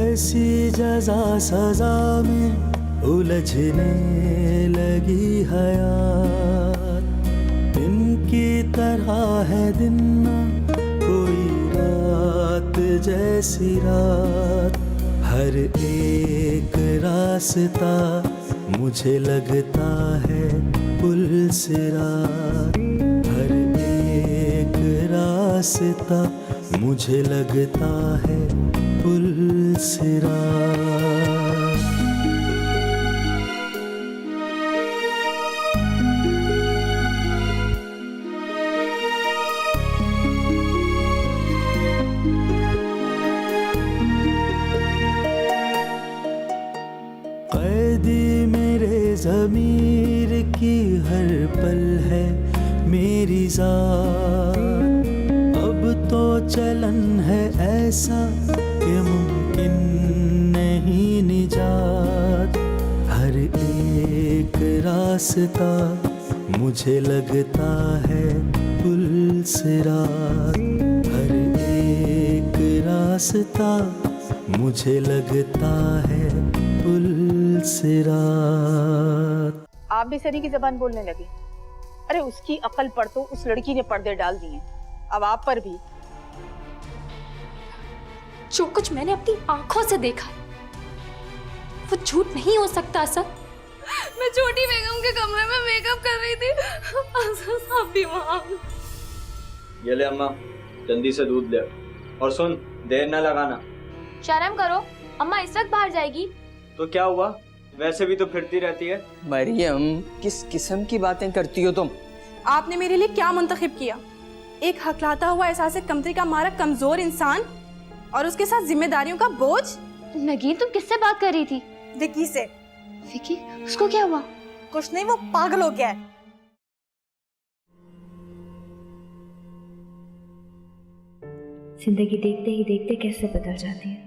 ऐसी जजा सजा में उलझने लगी हयात। इनकी तरह है दिन ना कोई रात जैसी रात। हर एक रास्ता मुझे लगता है पुल सिरात। हर एक रास्ता मुझे लगता है पुल सिरात। कैदी मेरे ज़मीर की हर पल है मेरी ज़ात। अब तो चलन है ऐसा कि मुमकिन नहीं निजात। हर एक रास्ता मुझे लगता है पुल सिरात। हर एक रास्ता मुझे लगता है पुल सिरात। आप भी सनी की जबान बोलने लगे। अरे उसकी अकल पर तो उस लड़की ने पर्दे डाल दिए, अब आप पर भी। जो कुछ मैंने अपनी आंखों से देखा है वो झूठ नहीं हो सकता सर। मैं छोटी बेगम के कमरे में मेकअप कर रही थी, आप भी वहां। ये ले अम्मा, जल्दी से दूध ले। और सुन, देर न लगाना। शर्म करो, अम्मा इस वक्त बाहर जाएगी। तो क्या हुआ, वैसे भी तो फिरती रहती है। मरियम, किस किस्म की बातें करती हो तुम? आपने मेरे लिए क्या मुंतखब किया? एक हकलाता हुआ एहसास कमतरी का मारा कमजोर इंसान और उसके साथ जिम्मेदारियों का बोझ। नगीन, तुम किससे बात कर रही थी? विकी से। विकी? उसको क्या हुआ? कुछ नहीं, वो पागल हो गया है। जिंदगी देखते ही देखते कैसे बदल जाती है,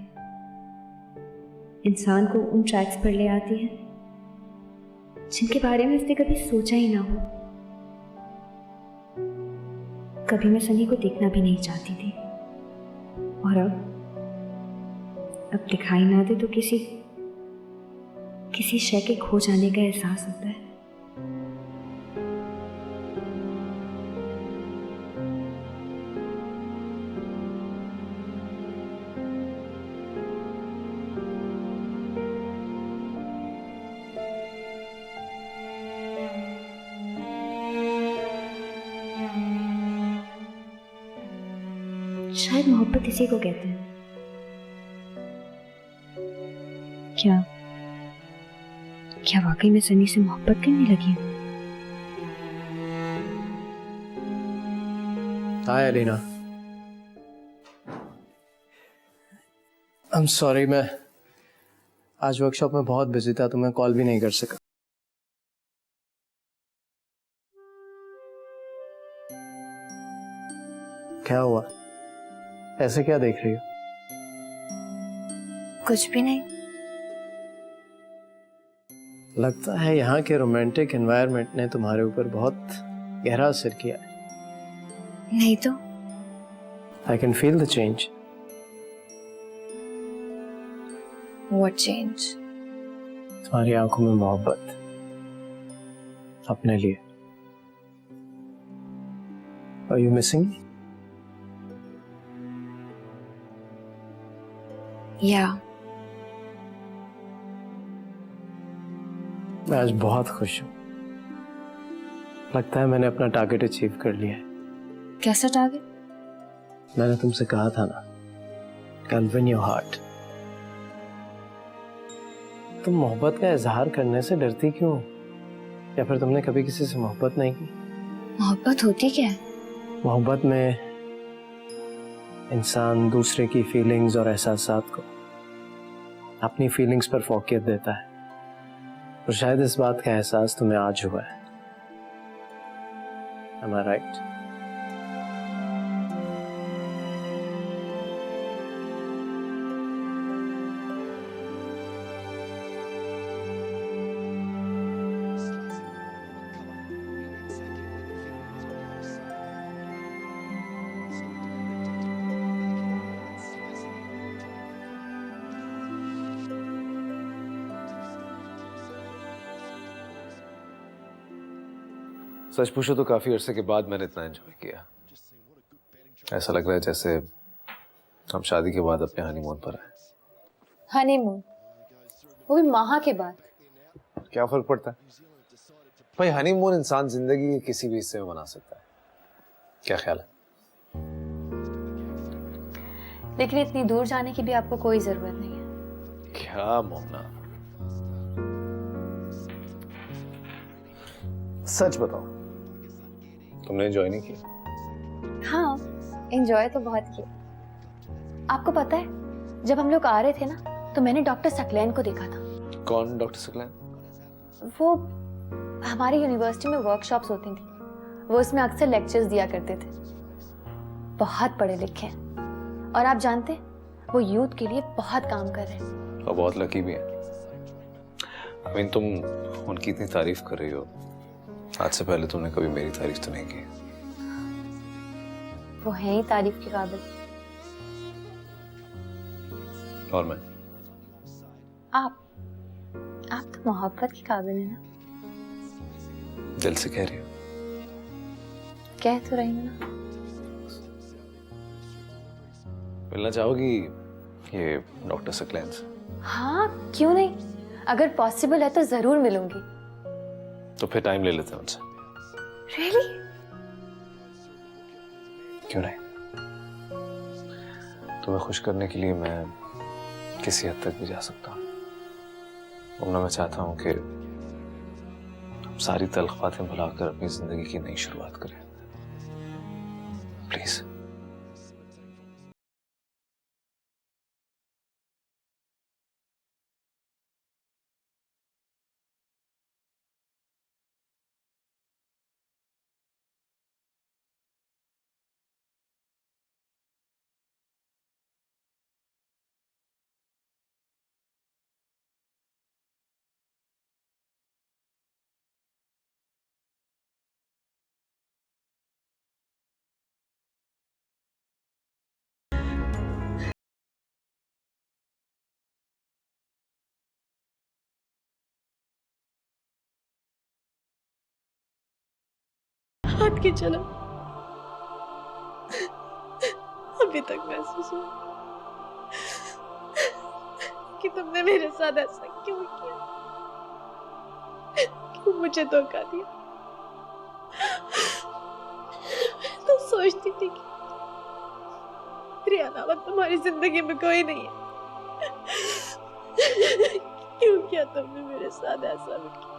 इंसान को उन ट्रैक्स पर ले आती है जिनके बारे में उसने कभी सोचा ही ना हो। कभी मैं सनी को देखना भी नहीं चाहती थी, और अब दिखाई ना दे तो किसी शय के खो जाने का एहसास होता है। शायद मोहब्बत इसी को कहते हैं। क्या वाकई में सनी से मोहब्बत करने लगी हूँ? हाय अलीना, आई एम सॉरी, मैं आज वर्कशॉप में बहुत बिजी था तो मैं कॉल भी नहीं कर सका। क्या हुआ, ऐसे क्या देख रही हो? कुछ भी नहीं। लगता है यहाँ के रोमांटिक एनवायरनमेंट ने तुम्हारे ऊपर बहुत गहरा असर किया है। नहीं तो। I can feel the change. What change? तुम्हारी आंखों में मोहब्बत अपने लिए। Are you missing? या। मैं आज बहुत खुश हूँ। लगता है मैंने अपना टारगेट अचीव कर लिया है। कैसा टारगेट? मैंने तुमसे कहा था ना, I'll win your heart। तुम मोहब्बत का इजहार करने से डरती क्यों? या फिर तुमने कभी किसी से मोहब्बत नहीं की? मोहब्बत होती क्या है? मोहब्बत में इंसान दूसरे की फीलिंग्स और एहसासात को अपनी फीलिंग्स पर फोकस देता है, और शायद इस बात का एहसास तुम्हें आज हुआ है। Am I right? सच पूछो तो काफी अरसे के बाद मैंने इतना एंजॉय किया। ऐसा लग रहा है जैसे हम शादी के बाद अपने हनीमून पर आए। हनीमून, वो भी माह के बाद। क्या फर्क पड़ता है भाई, हनीमून इंसान जिंदगी के किसी भी हिस्से में मना सकता है। क्या ख्याल है? लेकिन इतनी दूर जाने की भी आपको कोई जरूरत नहीं है। क्या मोहना, सच बताओ, तुमने एंजॉय नहीं किया? हाँ, एंजॉय तो बहुत किया। आपको पता है, जब हम लोग आ रहे थे ना, तो मैंने डॉक्टर सकलैन को देखा था। कौन डॉक्टर सकलैन? वो हमारी यूनिवर्सिटी में वर्कशॉप्स होती थी, वो उसमें अक्सर लेक्चर्स दिया करते थे। बहुत पढ़े लिखे हैं और आप जानते हैं, वो यूथ के लिए बहुत काम कर रहे हैं। और बहुत लकी भी है। I mean, तुम उनकी इतनी तारीफ कर रही हो, आज से पहले तुमने कभी मेरी तारीफ तो नहीं की। वो है ही तारीफ के काबिल। और मैं? आप तो मोहब्बत के काबिल है ना। दिल से कह रही हो? कह तो रही हूँ ना। मिलना चाहोगी ये डॉक्टर सकलैन से? हाँ, क्यों नहीं। अगर पॉसिबल है तो जरूर मिलूंगी। तो फिर टाइम ले लेते हैं उनसे। Really? क्यों नहीं? तुम्हें खुश करने के लिए मैं किसी हद तक भी जा सकता हूँ। वरना मैं चाहता हूँ कि हम सारी तल्ख बातें भुलाकर अपनी जिंदगी की नई शुरुआत करें। प्लीज। हाथ की चला अभी तक महसूस हुआ कि तुमने मेरे साथ ऐसा क्यों किया, क्यों मुझे धोखा दिया। मैं तो सोचती थी कि मेरे अलावा तुम्हारी जिंदगी में कोई नहीं है। क्यों किया तुमने मेरे साथ ऐसा भी किया?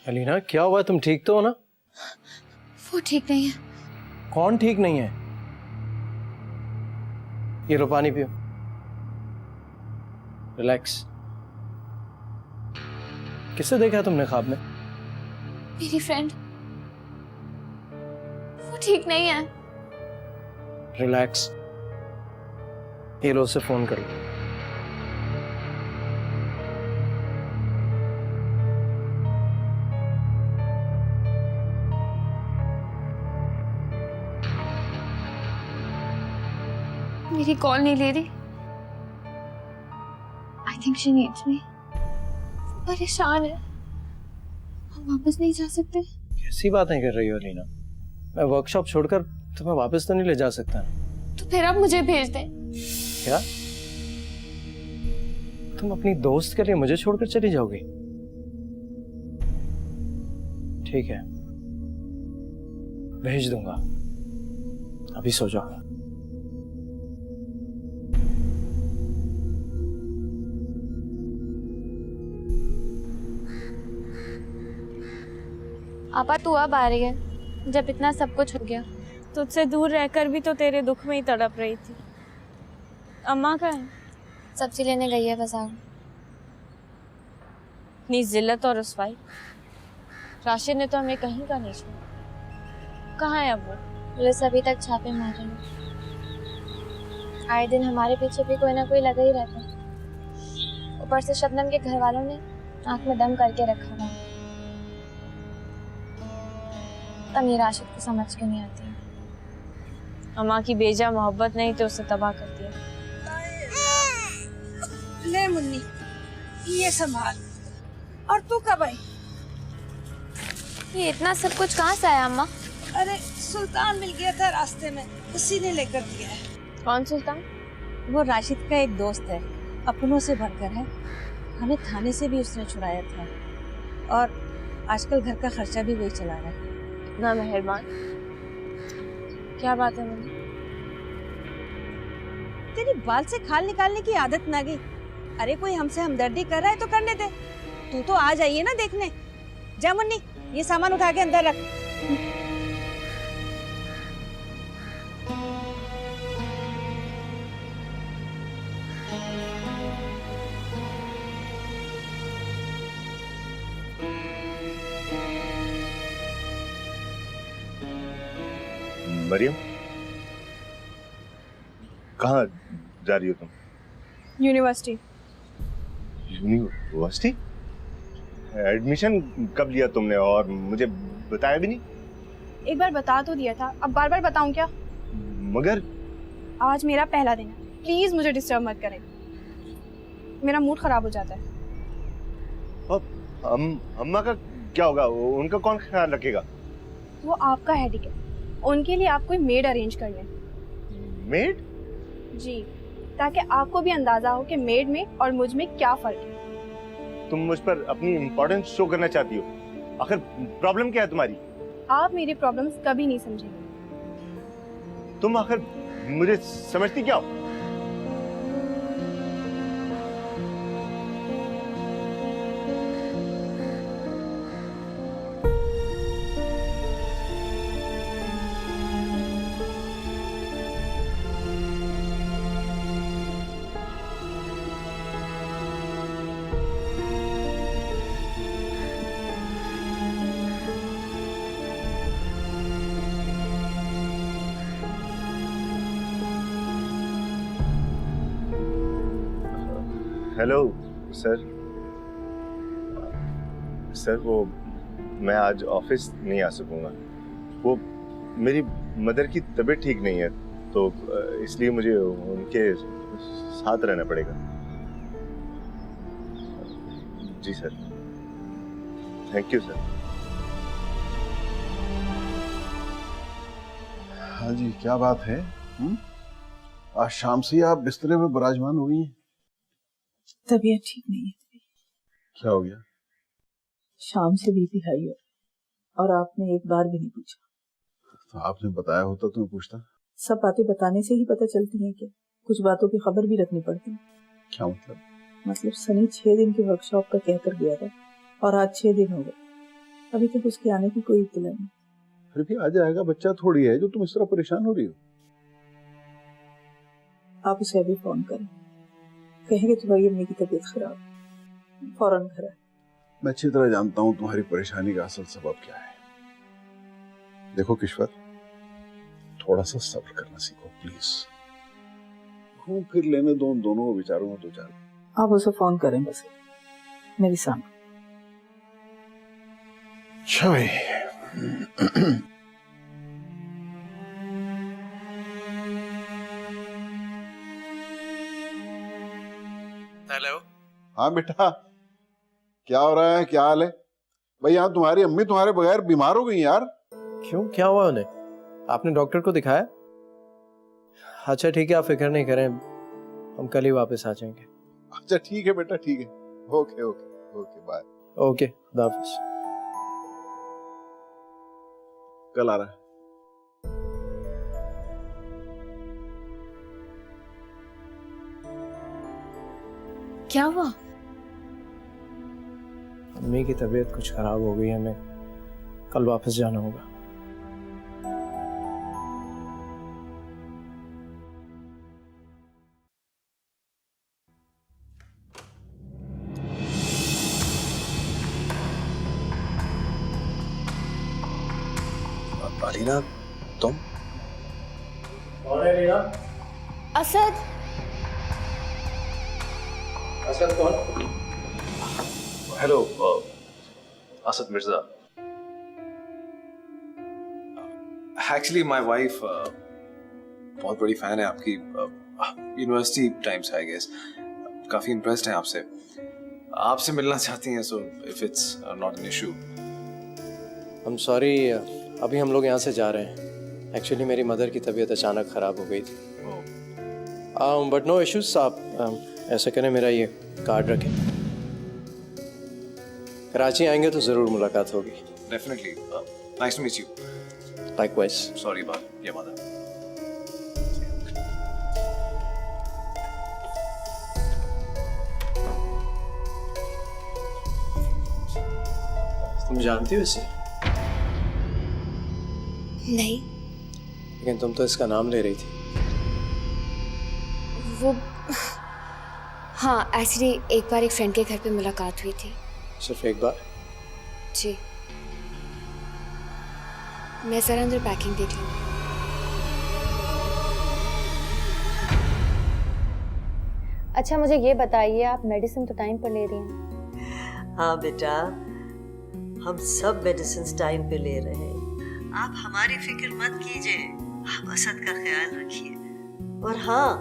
अलीना, क्या हुआ? तुम ठीक तो हो ना? वो ठीक नहीं है। कौन ठीक नहीं है? ये लो पानी पियो, रिलैक्स। किससे देखा तुमने ख्वाब में? मेरी फ्रेंड, वो ठीक नहीं है। रिलैक्स। ये लो, उससे फोन कर लो। मेरी कॉल नहीं ले रही। आई थिंक शी नीड्स मी। परेशान है। हम वापस नहीं जा सकते। कैसी बातें कर रही हो अलीना? मैं वर्कशॉप छोड़कर तुम्हें वापस तो नहीं ले जा सकता ना। तो फिर आप मुझे भेज दें। क्या तुम अपनी दोस्त के लिए मुझे छोड़कर चली जाओगी? ठीक है, भेज दूंगा। अभी सो जाओ। आपा तू अब आ रही है जब इतना सब कुछ हो गया। तुझसे दूर रहकर भी तो तेरे दुख में ही तड़प रही थी। अम्मा का है? सब्जी लेने गई है बाजार। इतनी जिल्लत और रुसवाई, राशिद ने तो हमें कहीं का नहीं छोड़ा। कहाँ है अब वो? पुलिस अभी तक छापे मार रही है। आए दिन हमारे पीछे भी कोई ना कोई लगा ही रहता है। ऊपर से शबनम के घर वालों ने आंख में दम करके रखा हुआ है। तब ये राशिद को समझ क्यों नहीं आती है। अम्मा की बेजा मोहब्बत नहीं तो उसे तबाह कर दिया। ले मुन्नी, ये संभाल। और तू कब आई? ये इतना सब कुछ कहाँ से आया अम्मा? अरे सुल्तान मिल गया था रास्ते में, उसी ने लेकर दिया है। कौन सुल्तान? वो राशिद का एक दोस्त है, अपनों से बढ़कर है। हमें थाने से भी उसने छुड़ाया था और आजकल घर का खर्चा भी वही चला रहा है। इतना मेहरबान। क्या बात है मम्मी? तेरी बाल से खाल निकालने की आदत ना गई। अरे कोई हमसे हमदर्दी कर रहा है तो करने दे, तू तो आ जाइए ना देखने। जा मुन्नी, ये सामान उठा के अंदर रख। मरियम, कहाँ जा रही हो तुम? यूनिवर्सिटी। यूनिवर्सिटी? एडमिशन कब लिया तुमने और मुझे बताया भी नहीं? एक बार बता तो दिया था, अब बार बार बताऊं क्या? मगर आज मेरा पहला दिन है, प्लीज मुझे डिस्टर्ब मत करें, मेरा मूड खराब हो जाता है। अम्मा का क्या होगा? उनका कौन ख्याल रखेगा? वो आपका हेडेक है, उनके लिए आप कोई मेड अरेंज कर लें। मेड? जी, ताकि आपको भी अंदाजा हो कि मेड में और मुझ में क्या फर्क है। तुम मुझ पर अपनी इम्पोर्टेंस शो करना चाहती हो? आखिर प्रॉब्लम क्या है तुम्हारी? आप मेरी प्रॉब्लम्स कभी नहीं समझेंगे। तुम आखिर मुझे समझती क्या हो? Hello sir. सर वो मैं आज ऑफिस नहीं आ सकूंगा, वो मेरी मदर की तबीयत ठीक नहीं है तो इसलिए मुझे उनके साथ रहना पड़ेगा। जी सर, थैंक यू सर। हाँ जी, क्या बात है? आज शाम से आप बिस्तरे में विराजमान हुई हैं। तबीयत ठीक नहीं है। क्या हो गया? शाम से बीपी हाई है और आपने एक बार भी नहीं पूछा। तो आपने बताया होता तो मैं पूछता। सब बातें बताने से ही पता चलती हैं कि कुछ बातों की खबर भी रखनी पड़ती है। क्या मतलब? मतलब सनी 6 दिन की वर्कशॉप का कहकर गया था और आज 6 दिन हो गए, अभी तक उसके आने की कोई इत्तला नहीं। फिर भी आ जाएगा, बच्चा थोड़ी है जो तुम इस तरह परेशान हो रही हो। आप उसे अभी फोन करें, कहेंगे तुम्हारी अम्मी की तबीयत खराब, फौरन घर आए। मैं अच्छी तरह जानता हूँ तुम्हारी परेशानी का असल सबब क्या है। देखो किश्वर, थोड़ा सा सब्र करना सीखो प्लीज। घूम फिर लेने दो उन दोनों विचारों में दो चार। आप उसे फोन करें बस, मेरी सामने। अच्छा भाई। हेलो। हाँ बेटा, क्या हो रहा है? क्या हाल है भाई? यहाँ तुम्हारी अम्मी तुम्हारे बगैर बीमार हो गई यार। क्यों, क्या हुआ उन्हें? आपने डॉक्टर को दिखाया? अच्छा ठीक है, आप फिक्र नहीं करें, हम कल ही वापस आ जाएंगे। अच्छा ठीक है बेटा, ठीक है। Okay okay okay, bye. Okay, खुदा हाफिज। कल आ रहा है। क्या हुआ? अम्मी की तबीयत कुछ खराब हो गई है, हमें कल वापस जाना होगा। अलीना, तुम? कौन है रीना? असद। असद कौन? Hello, Asad Mirza. Actually my wife बहुत बड़ी फैन है आपकी, यूनिवर्सिटी टाइम से आई गेस। काफी इम्प्रेस्ड है आपसे, आपसे मिलना चाहती हैं, so if it's not an issue. I am sorry, अभी हम लोग यहाँ से जा रहे हैं। एक्चुअली मेरी मदर की तबीयत अचानक ख़राब हो गई थी। But no issues. आप ऐसा करें, मेरा ये कार्ड रखें, कराची आएंगे तो ज़रूर मुलाकात होगी। Definitely, nice to meet you. Likewise. Sorry about your mother. तुम जानती हो इसे? नहीं। लेकिन तुम तो इसका नाम ले रही थी। वो हाँ, एक्चुअली एक बार एक फ्रेंड के घर पे मुलाकात हुई थी। सिर्फ एक बार? जी। मैं ज़रा अंदर पैकिंग देख लूँ। अच्छा मुझे ये बताइए, आप मेडिसिन तो टाइम पर ले रही हैं? हाँ बेटा, हम सब मेडिसिन टाइम पे ले रहे हैं। आप हमारी फिक्र मत कीजिए, आप असद का ख्याल रखिए। और हाँ,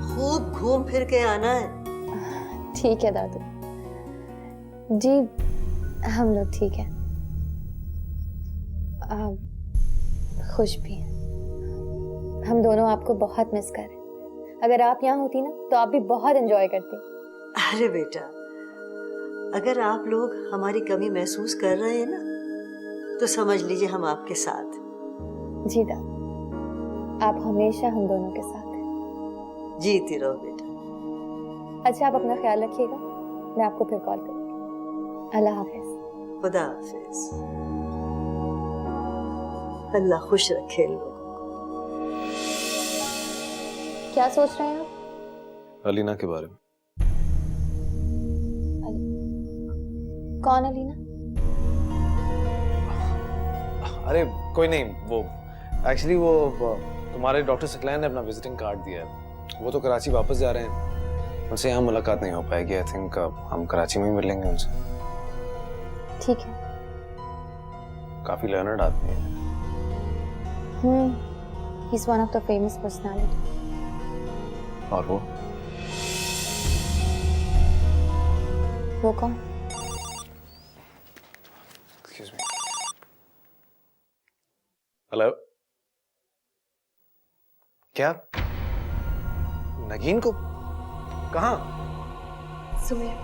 खूब घूम फिर के आना है। ठीक है दादू जी, हम लोग ठीक है, खुश भी हैं। हम दोनों आपको बहुत मिस कर रहे हैं। अगर आप यहाँ होती ना तो आप भी बहुत एंजॉय करती। अरे बेटा, अगर आप लोग हमारी कमी महसूस कर रहे हैं ना, तो समझ लीजिए हम आपके साथ। जी दादू, आप हमेशा हम दोनों के साथ हैं। जीती रहो बेटा। अच्छा, आप अपना ख्याल रखिएगा, मैं आपको फिर कॉल करूँगी। अल्लाह हाफिज। खुदा हाफिज। अल्लाह खुश रखे इन लोगों को। क्या सोच रहे हैं आप? अलीना के बारे में। कौन अलीना? अरे कोई नहीं, वो एक्चुअली वो तुम्हारे डॉक्टर सकलैन ने अपना विजिटिंग कार्ड दिया है। वो तो कराची वापस जा रहे हैं, उनसे यहाँ मुलाकात नहीं हो पाएगी। आई थिंक हम कराची में ही मिलेंगे उनसे। ठीक है। काफी लर्नर्ड आदमी है। He's one of the famous personality. और वो कौन? Excuse me. हेलो, क्या नगीन को? कहाँ? सुमेर,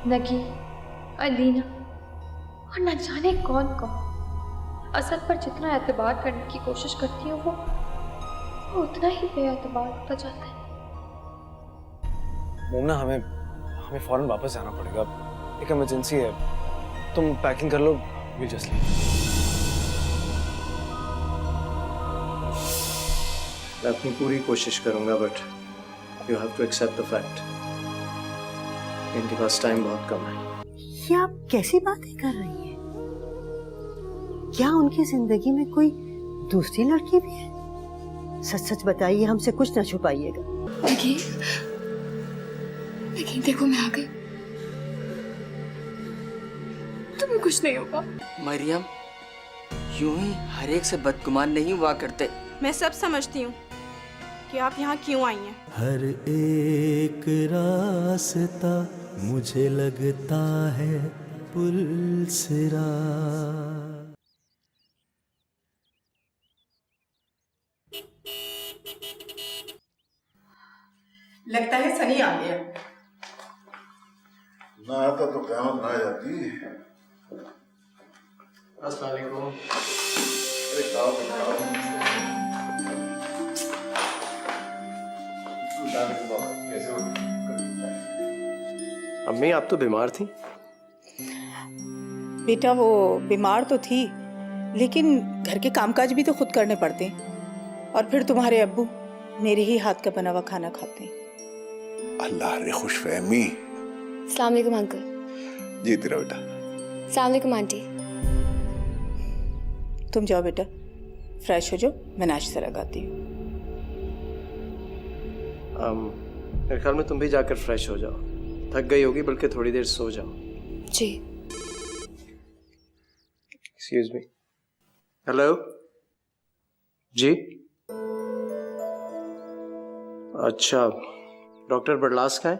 नगीन, अलीना और न जाने कौन कौन। असद पर जितना एतबार करने की कोशिश करती हूँ, वो उतना ही बेएतबार होता जाता है। मोमना, हमें फौरन वापस जाना पड़ेगा, एक इमरजेंसी है। तुम पैकिंग कर लो, we'll just leave. मैं अपनी पूरी कोशिश करूंगा, but you have to accept the fact इनके पास टाइम बहुत कम है। ये आप कैसी बातें कर रही हैं? क्या उनकी जिंदगी में कोई दूसरी लड़की भी है? सच सच बताइए, हमसे कुछ ना छुपाइएगा। लेकिन देखो, मैं आ गई, तुम्हें कुछ नहीं होगा। मरियम, यूं ही हर एक से बदगुमान नहीं हुआ करते। मैं सब समझती हूँ कि आप यहाँ क्यों आई हैं। हर एक रास्ता मुझे लगता है पुलसिरा। लगता है सनी आ गया। ना आता तो क़यामत ना आ जाती। अस्सलाम वालेकुम। अरे कैसे हो? अम्मी, आप तो बीमार थी। बेटा वो बीमार तो थी, लेकिन घर के कामकाज भी तो खुद करने पड़ते हैं। और फिर तुम्हारे अब्बू मेरे ही हाथ का बना हुआ खाना खाते हैं। अल्लाह रे खुशफहमी। अस्सलाम वालेकुम अंकल। जी तेरा बेटा। अस्सलाम वालेकुम आंटी। तुम जाओ बेटा, फ्रेश हो जाओ, मैं नाश्ता लगाती हूँ। मेरे ख्याल में तुम भी जाकर फ्रेश हो जाओ, थक गई होगी, बल्कि थोड़ी देर सो जाओ। जी। Excuse me. हेलो जी। अच्छा, डॉक्टर बरलास का है?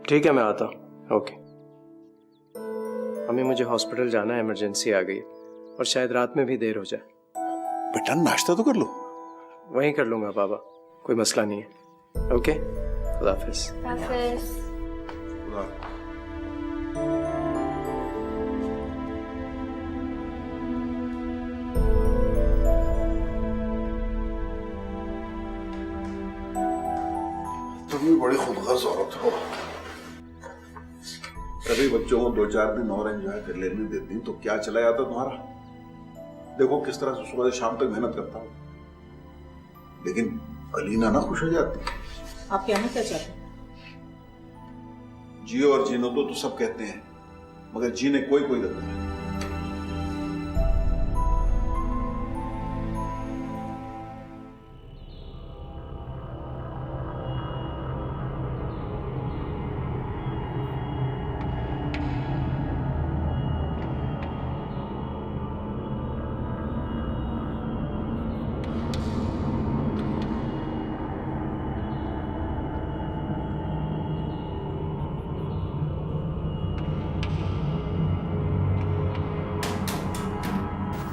ठीक है, मैं आता हूँ। ओके। अम्मी, मुझे हॉस्पिटल जाना है, इमरजेंसी आ गई है और शायद रात में भी देर हो जाए। बेटा नाश्ता तो कर लो। वहीं कर लूंगा बाबा, कोई मसला नहीं है। ओके, खुदा हाफिज। तुम भी बड़ी खुदगर्ज औरत हो। कभी बच्चों को 2-4 दिन और एंजॉय कर लेने देती तो क्या चला जाता तुम्हारा। देखो किस तरह से सुबह से शाम तक मेहनत करता हूँ, लेकिन अलीना ना खुश हो जाती। आप कहना क्या चाहते हैं? जियो और जीनो तो सब कहते हैं, मगर जीने कोई कोई देता है।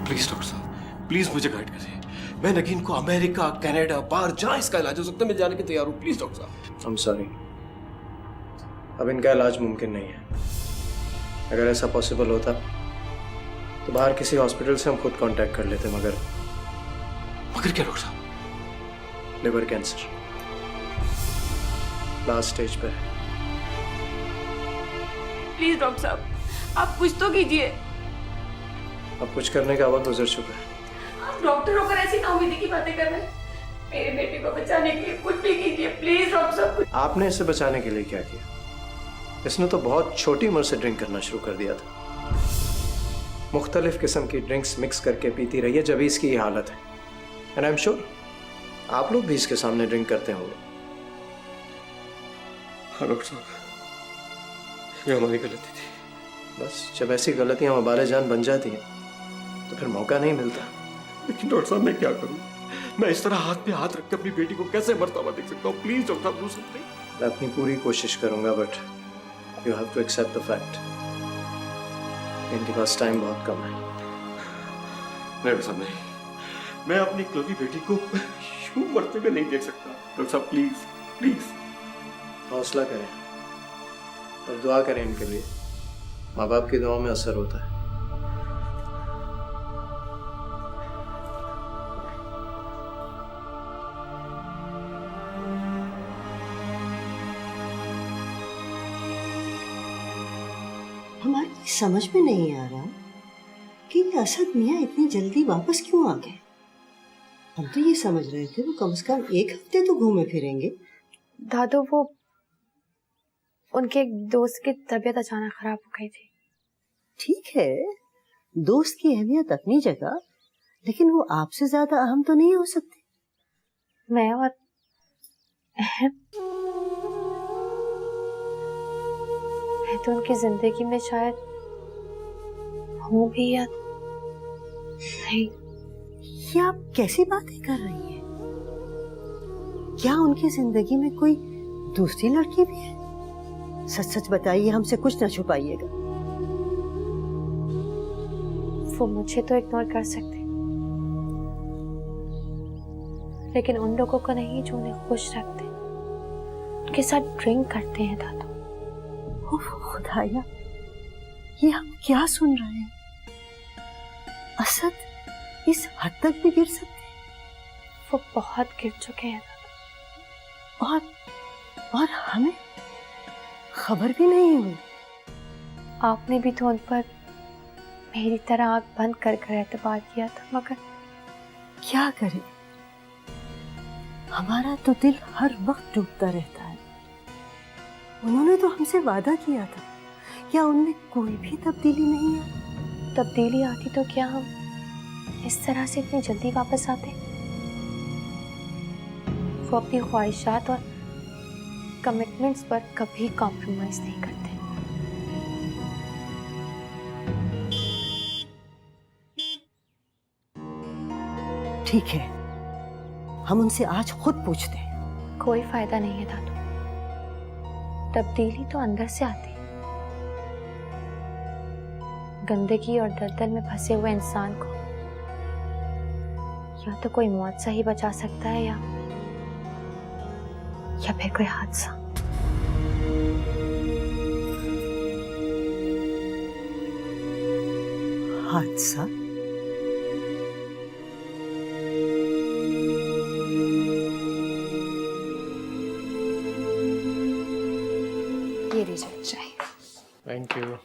प्लीज डॉक्टर साहब, प्लीज मुझे गाइड करिए। मैं नगीन को अमेरिका, कनाडा, बाहर जहां इसका इलाज हो सकता है मैं जाने के तैयार हूँ। प्लीज डॉक्टर साहब। I'm sorry, अब इनका इलाज मुमकिन नहीं है। अगर ऐसा पॉसिबल होता तो बाहर किसी हॉस्पिटल से हम खुद कांटेक्ट कर लेते, मगर क्या डॉक्टर साहब? लिवर कैंसर लास्ट स्टेज पर है। प्लीज डॉक्टर साहब, आप कुछ तो कीजिए। अब कुछ करने का वक्त गुजर चुका है। आप डॉक्टर होकर ऐसी नाउमीदी की बातें कर रहे हैं। मेरे बेटे को बचाने के लिए कुछ भी कीजिए प्लीज डॉक्टर साहब। आपने इसे बचाने के लिए क्या किया? इसने तो बहुत छोटी उम्र से ड्रिंक करना शुरू कर दिया था। मुख्तलिफ किस्म की ड्रिंक्स मिक्स करके पीती रही है, जब इसकी ये हालत है। एंड आई एम श्योर आप लोग भी इसके सामने ड्रिंक करते होंगे। हाँ डॉक्टर साहब, ये हमारी गलती थी। बस जब ऐसी गलतियां वबाले जान बन जाती हैं तो फिर मौका नहीं मिलता। लेकिन डॉक्टर साहब मैं क्या करूं? मैं इस तरह हाथ पे हाथ रख के अपनी बेटी को कैसे मरता हुआ देख सकता हूँ? प्लीज डॉक्टर साहब, डू समथिंग। मैं अपनी पूरी कोशिश करूंगा, but you have to accept the fact इनके पास टाइम बहुत कम है। नहीं डॉक्टर साहब नहीं, मैं अपनी इकलौती बेटी को यूं मरते हुए नहीं देख सकता। डॉक्टर साहब प्लीज प्लीज। हौसला करें और दुआ करें इनके लिए। माँ बाप की दुआओं में असर होता है। हमारी समझ में नहीं आ रहा कि ये असद मियाँ इतनी जल्दी वापस क्यों आ गए। हम तो ये समझ रहे थे वो कम से कम 1 हफ्ते तो घूमे फिरेंगे। दादू, वो उनके एक दोस्त की तबीयत अचानक खराब हो गई थी। ठीक है, दोस्त की अहमियत अपनी जगह, लेकिन वो आपसे ज्यादा अहम तो नहीं हो सकती। मैं और अहम? मैं तो उनकी जिंदगी में शायद हूँ भी या नहीं। ये आप कैसी बातें कर रही हैं? क्या उनकी जिंदगी में कोई दूसरी लड़की भी है? सच सच बताइए, हमसे कुछ ना छुपाइएगा। वो मुझे तो इग्नोर कर सकते, लेकिन उन लोगों को नहीं जो उन्हें खुश रखते, उनके साथ ड्रिंक करते हैं। दादू, खुदाया, ये हम क्या सुन रहे हैं? असद इस हद तक भी गिर सकते हैं? वो बहुत गिर चुके हैं दादू। और हमें खबर भी नहीं हुई। आपने भी तो उन पर मेरी तरह आंख बंद कर कर एतबार किया था, मगर क्या करें, हमारा तो दिल हर वक्त टूटता रहता है। उन्होंने तो हमसे वादा किया था, क्या उनमें कोई भी तब्दीली नहीं है? तब्दीली आती तो क्या हम इस तरह से इतनी जल्दी वापस आते? वो अपनी ख्वाहिशात और कमिटमेंट्स पर कभी कॉम्प्रोमाइज नहीं करते। ठीक है, हम उनसे आज खुद पूछते हैं। कोई फायदा नहीं है दादू, तब्दीली तो अंदर से आती है। गंदगी और दलदल में फंसे हुए इंसान को या तो कोई मौत से ही बचा सकता है या फिर कोई हादसा। हादसा? ये लीजिए चाय। Thank you.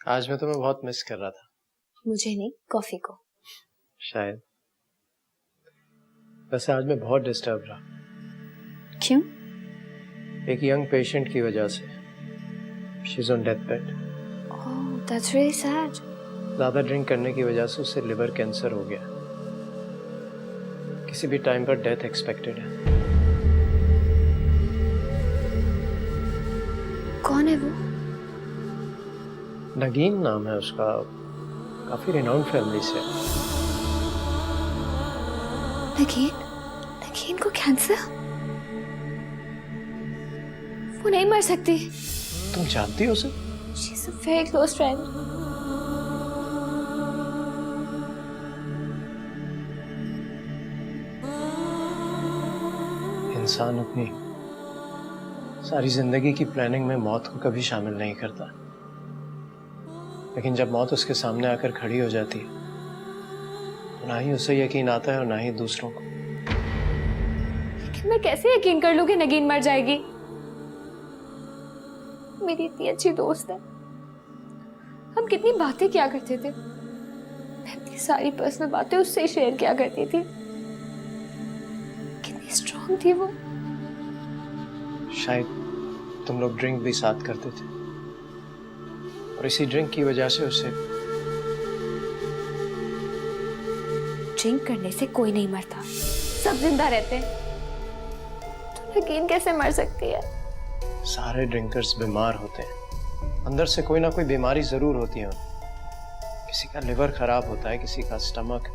आज मैं तुम्हें बहुत मिस कर रहा था। मुझे नहीं, कॉफी को। शायद। वैसे आज मैं बहुत डिस्टर्ब रहा। क्यों? एक यंग पेशेंट की वजह से। She is on death bed. Oh, that's really sad. ज्यादा ड्रिंक करने की वजह से उसे लिवर कैंसर हो गया। किसी भी टाइम पर डेथ एक्सपेक्टेड है। कौन है वो? नगीन नाम है उसका, काफी रिनाउंड फैमिली से। नगीन को कैंसर? वो नहीं मर सकती। तुम जानती हो उसे? She is a very close friend. इंसान अपनी सारी जिंदगी की प्लानिंग में मौत को कभी शामिल नहीं करता, लेकिन जब मौत उसके सामने आकर खड़ी हो जाती है तो ना ही उसे यकीन आता है और ना ही दूसरों को। लेकिन मैं कैसे यकीन कर लूं कि नगीन मर जाएगी? मेरी इतनी अच्छी दोस्त है, हम कितनी बातें किया करते थे। मैं अपनी सारी पर्सनल बातें उससे शेयर किया करती थी। कितनी स्ट्रांग थी वो। शायद तुम लोग ड्रिंक भी साथ करते थे और इसी ड्रिंक की वजह से उसे। ड्रिंक करने से कोई नहीं मरता, सब जिंदा रहते हैं। तो नगीन कैसे मर सकती है? सारे ड्रिंकर्स बीमार होते हैं, अंदर से कोई ना कोई बीमारी जरूर होती है। किसी का लिवर खराब होता है, किसी का स्टमक,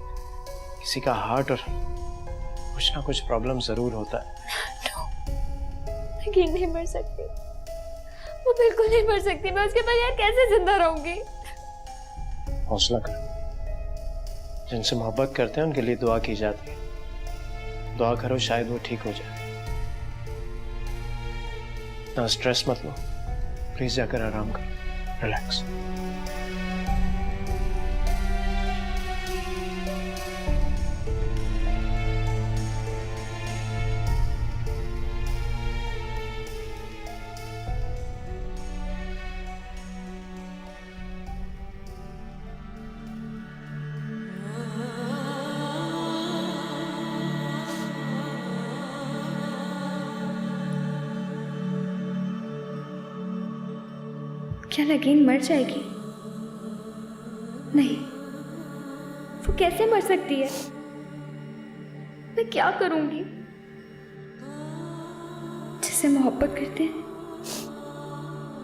किसी का हार्ट, और कुछ ना कुछ प्रॉब्लम जरूर होता है। नगीन नहीं मर सकती, वो बिल्कुल नहीं मर सकती। मैं उसके बगैर कैसे जिंदा रहूंगी? हौसला करो। जिनसे मोहब्बत करते हैं उनके लिए दुआ की जाती है। दुआ करो, शायद वो ठीक हो जाए। ना स्ट्रेस मत लो, प्लीज जाकर आराम करो, रिलैक्स। क्या नगीन मर जाएगी? नहीं, वो कैसे मर सकती है? मैं क्या करूंगी? जिससे मोहब्बत करते हैं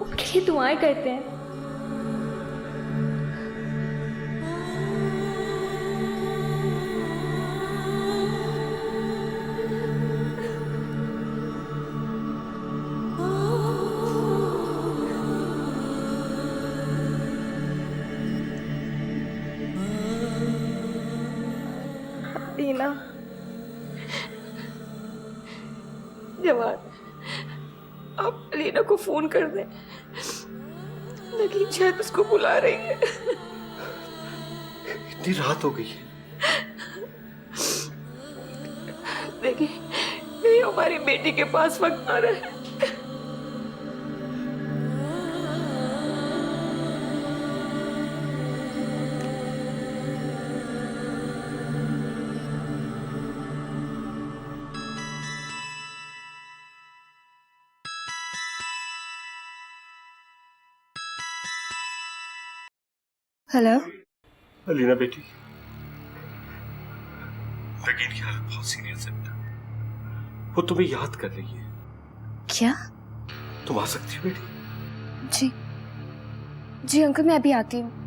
उनके लिए दुआएं करते हैं। रीना, जवान, आप लीना को फोन कर दें। नगीन शायद उसको बुला रही है। इतनी रात हो गई है। देखिए, नहीं हमारी बेटी के पास वक्त आ रहा है। हेलो अलीना बेटी, रगीन की हालत बहुत सीरियस है बेटा। वो तुम्हें याद कर रही है। क्या? तुम आ सकती हो बेटी? जी जी अंकल, मैं अभी आती हूँ।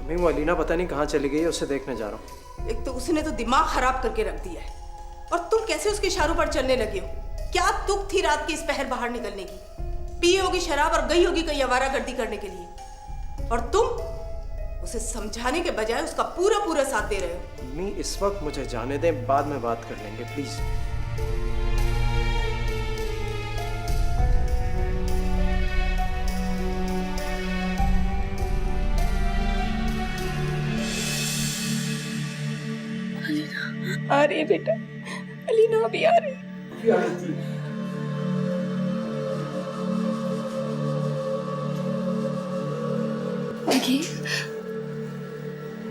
अम्मी वो अलीना पता नहीं कहाँ चली गई है, उसे देखने जा रहा हूँ। एक तो उसने तो दिमाग खराब करके रख दिया है, और तुम कैसे उसके इशारों पर चलने लगे हो? क्या तुक थी रात की इस पहर बाहर निकलने की? पी होगी शराब और गई होगी कहीं आवारागर्दी करने के लिए, और तुम उसे समझाने के बजाय उसका पूरा पूरा साथ दे रहे हो। अम्मी इस वक्त मुझे जाने दें, बाद में बात कर लेंगे प्लीज। आ रही है बेटा, अलीना अभी आ रही है।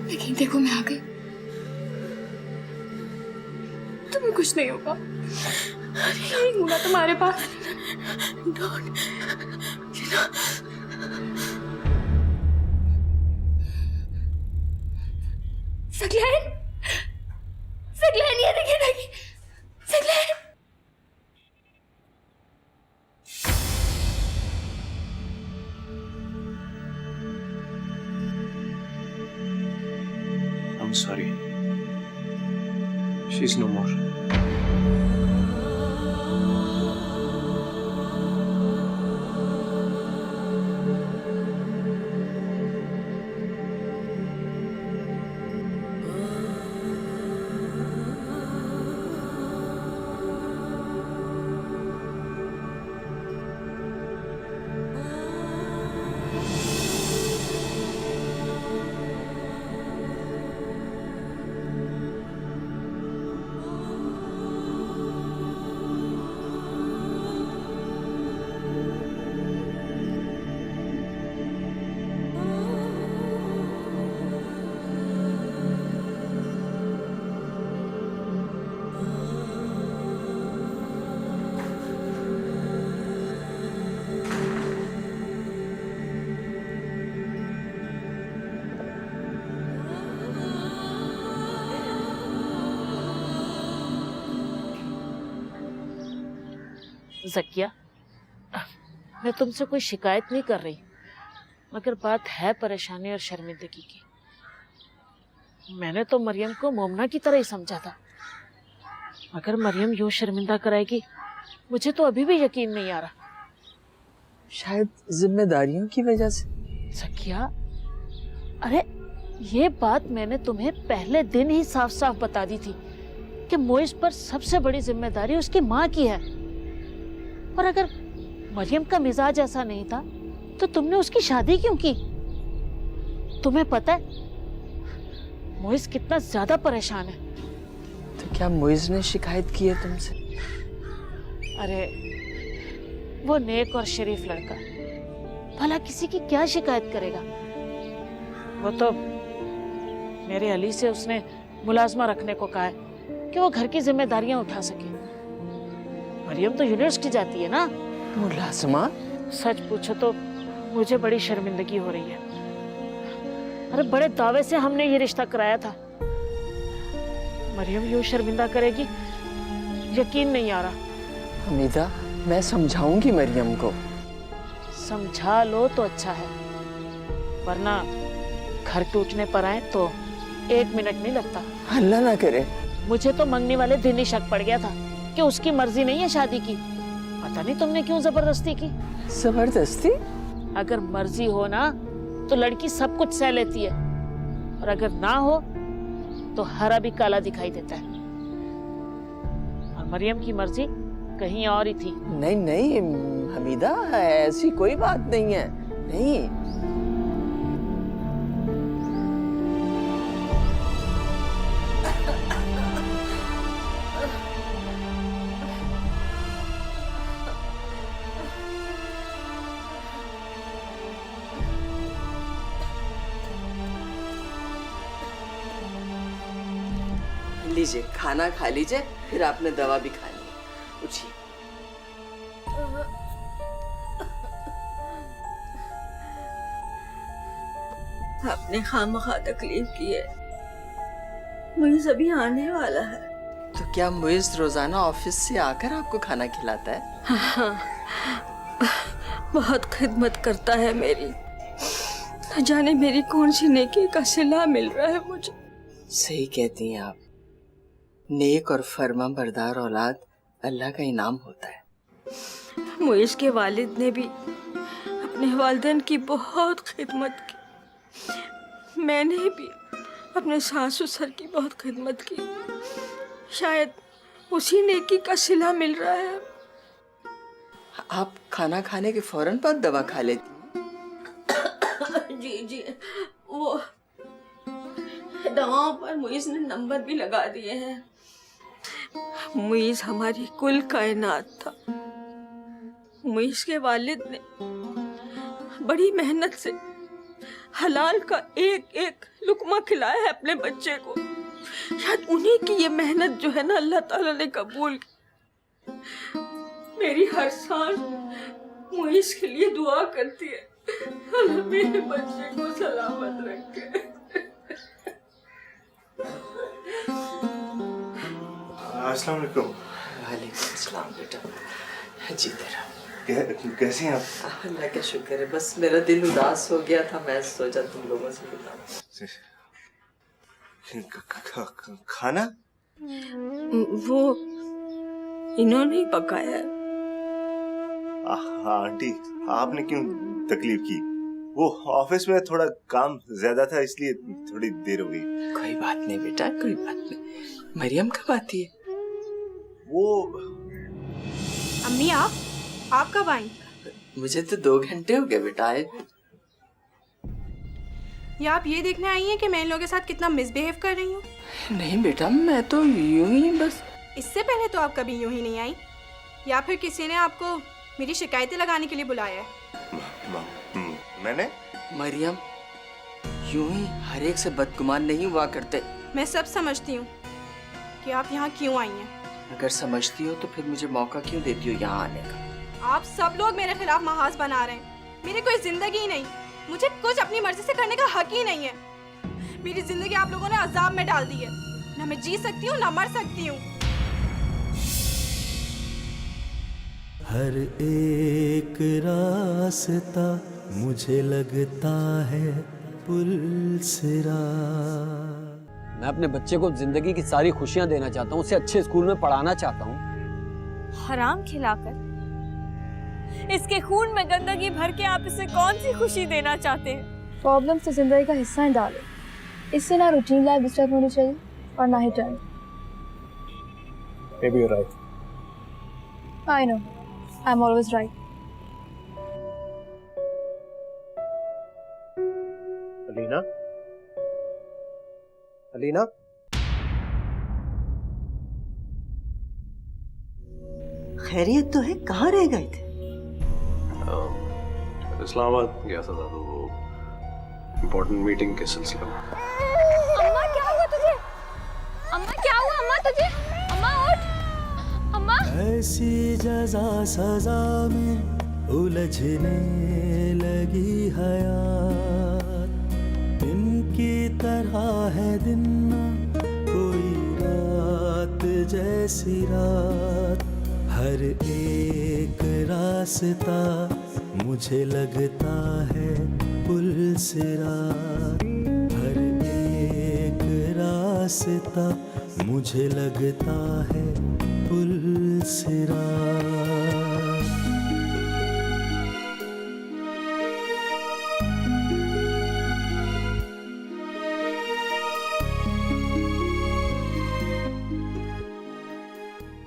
लेकिन देखो मैं आ गई, तुम्हें कुछ नहीं होगा। यही हूँ ना तुम्हारे पास। डोंट सगलैन, सगलैन ये देखिए नहीं, सगलैन। I'm sorry. She's no more. Zakia, मैं तुमसे कोई शिकायत नहीं कर रही, मगर बात है परेशानी और शर्मिंदगी की। मैंने तो मरियम को मोमना की तरह ही समझा था, मगर मरियम यूं शर्मिंदा कराएगी मुझे तो अभी भी यकीन नहीं आ रहा। शायद जिम्मेदारियों की वजह से। ज़किया, अरे ये बात मैंने तुम्हें पहले दिन ही साफ साफ बता दी थी कि मोइस पर सबसे बड़ी जिम्मेदारी उसकी माँ की है, और अगर मरियम का मिजाज ऐसा नहीं था तो तुमने उसकी शादी क्यों की? तुम्हें पता है मोइस कितना ज्यादा परेशान है। तो क्या मोइस ने शिकायत की है तुमसे? अरे वो नेक और शरीफ लड़का, भला किसी की क्या शिकायत करेगा? वो तो मेरे अली से उसने मुलाजमा रखने को कहा है कि वो घर की जिम्मेदारियां उठा सके। मरियम तो यूनिवर्सिटी जाती है ना। मुलाजमा? सच पूछो तो मुझे बड़ी शर्मिंदगी हो रही है। अरे बड़े दावे से हमने ये रिश्ता कराया था, मरियम यूं शर्मिंदा करेगी यकीन नहीं आ रहा। हमीदा, मैं समझाऊंगी मरियम को। समझा लो तो अच्छा है, वरना घर टूटने पर आए तो 1 मिनट नहीं लगता। अल्लाह ना करे। मुझे तो मंगने वाले दिन ही शक पड़ गया था कि उसकी मर्जी नहीं है शादी की। पता नहीं तुमने क्यों जबरदस्ती की। जबरदस्ती? अगर मर्जी हो ना तो लड़की सब कुछ सह लेती है, और अगर ना हो तो हरा भी काला दिखाई देता है। और मरियम की मर्जी कहीं और ही थी। नहीं नहीं हमीदा, ऐसी कोई बात नहीं है। नहीं लीजिए, खाना खा लीजिए, फिर आपने दवा भी खानी है। उठिए। आपने खामखा तकलीफ की है, मुझे अभी आने वाला है। तो क्या मुइज़ रोजाना ऑफिस से आकर आपको खाना खिलाता है? हाँ, बहुत खिदमत करता है मेरी। न जाने मेरी कौन सी नेकी का सिला मिल रहा है मुझे। सही कहती हैं आप, नेक और फर्मा बरदार औलाद अल्लाह का इनाम होता है। मुइज़ के वालिद ने भी अपने वालिदैन की बहुत खिदमत की, मैंने भी अपने सास ससुर की बहुत खिदमत की। शायद उसी नेकी का सिला मिल रहा है। आप खाना खाने के फौरन बाद दवा खा लेती हैं? जी, वो दवाओं पर मुइज़ ने नंबर भी लगा दिए हैं। मुइज़ हमारी कुल कायनात था। मुइज़ के वालिद ने बड़ी मेहनत से हलाल का एक एक लुकमा खिलाया है अपने बच्चे को। शायद उन्हीं की ये मेहनत जो है ना अल्लाह ताला ने कबूल की। मेरी हर सांस मुइज़ के लिए दुआ करती है, अल्लाह मेरे बच्चे को सलामत रखे। अस्सलाम वालेकुम। वालेकुम अस्सलाम बेटा। जी तेरा कैसे हैं आप? अल्लाह का शुक्र है, बस मेरा दिल उदास हो गया था, मैं सोचा तुम लोगों से बताऊं। खाना वो इन्होंने ही पकाया है। आंटी आपने क्यों तकलीफ की? वो ऑफिस में थोड़ा काम ज्यादा था इसलिए थोड़ी देर हो गई। कोई बात नहीं बेटा, कोई बात नहीं। मरियम कब आती है? वो अम्मी आप कब आई? मुझे तो 2 घंटे हो गए बेटा आए। या आप ये देखने आई हैं कि मैं इन लोगों के साथ कितना मिसबिहेव कर रही हूँ? नहीं बेटा, मैं तो यूं ही बस। इससे पहले तो आप कभी यूं ही नहीं आई, या फिर किसी ने आपको मेरी शिकायतें लगाने के लिए बुलाया है? मैंने? मरियम, यूं ही हर एक से बदगुमान नहीं हुआ करते। मैं सब समझती हूँ कि आप यहाँ क्यों आई हैं। अगर समझती हो तो फिर मुझे मौका क्यों देती हो यहाँ आने का? आप सब लोग मेरे खिलाफ महाज बना रहे हैं। मेरी कोई जिंदगी ही नहीं, मुझे कुछ अपनी मर्जी से करने का हक ही नहीं है। मेरी जिंदगी आप लोगों ने अजाब में डाल दी है। ना मैं जी सकती हूँ ना मर सकती हूँ। हर एक रास्ता मुझे लगता है पुल से रात। मैं अपने बच्चे को जिंदगी की सारी खुशियां देना चाहता हूँ, उसे अच्छे स्कूल में पढ़ाना चाहता हूँ। हराम खिलाकर, इसके खून में गंदगी भर के आप इसे कौन सी खुशी देना चाहते हैं? प्रॉब्लम्स तो जिंदगी का हिस्सा है डालो, इससे ना रूटीन लाइफ डिस्टर्ब होनी चाहिए और ना ही time. Maybe you're right. I know, I'm always right. Alina? Alina? खैरियत तो है, कहाँ रह गए थे? इस्लामाबाद गया था दादू, वो इम्पोर्टेंट मीटिंग के सिलसिले में। अम्मा क्या हुआ तुझे? अम्मा क्या हुआ अम्मा तुझे? अम्मा उठ अम्मा। ऐसी जजा सजा में उलझने लगी हयात, इनकी तरह है दिन ना कोई रात जैसी रात। हर एक रास्ता मुझे लगता है पुल से रात। हर एक रास्ता मुझे लगता है पुल से रात।